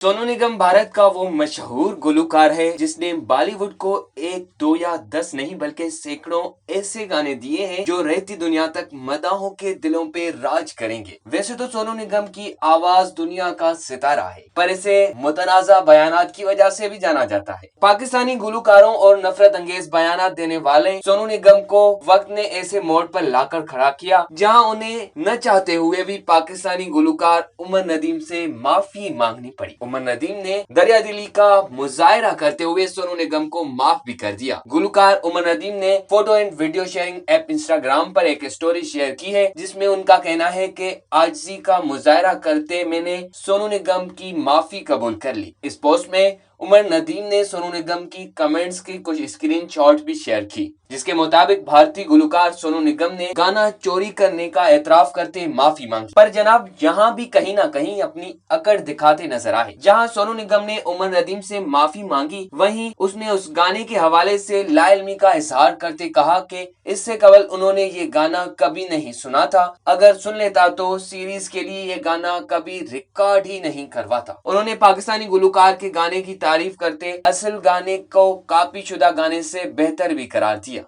सोनू निगम भारत का वो मशहूर गुलकार है जिसने बॉलीवुड को 1, 2 या 10 नहीं बल्कि सैकड़ों ऐसे गाने दिए हैं जो रहती दुनिया तक मदाहों के दिलों पे राज करेंगे। वैसे तो सोनू निगम की आवाज दुनिया का सितारा है, पर इसे मुतनाज़ा बयानात की वजह से भी जाना जाता है। पाकिस्तानी गुलकारों और नफरत अंगेज बयानात देने वाले सोनू निगम को वक्त ने ऐसे मोड़ पर लाकर खड़ा किया जहाँ उन्हें न चाहते हुए भी पाकिस्तानी गुलकार उमर नदीम से माफी मांगनी पड़ी। उमर नदीम ने दरिया दिली का मुजाहरा करते हुए सोनू निगम को माफ भी कर दिया। गुलकार उमर नदीम ने photo and video sharing app Instagram पर एक स्टोरी शेयर की है जिसमें उनका कहना है कि आजिज़ी का मुजाहरा करते मैंने सोनू निगम की माफी कबूल कर ली। इस पोस्ट में उमर नदीम ने सोनू निगम की कमेंट्स की कुछ स्क्रीनशॉट भी शेयर की जिसके मुताबिक भारतीय गुलकार सोनू निगम ने गाना चोरी करने का एतराफ करते माफी मांगी, पर जनाब यहाँ भी कहीं ना कहीं अपनी अकड़ दिखाते नजर आए। जहाँ सोनू निगम ने उमर नदीम से माफी मांगी, वहीं उसने उस गाने के हवाले से लाइल्मी का इजहार करते कहा कि इससे कबल उन्होंने ये गाना कभी नहीं सुना था, अगर सुन लेता तो सीरीज के लिए ये गाना कभी रिकॉर्ड ही नहीं करवाता। उन्होंने पाकिस्तानी गुलकार के गाने की तारीफ करते असल गाने को कॉपी शुदा गाने से बेहतर भी करार दिया।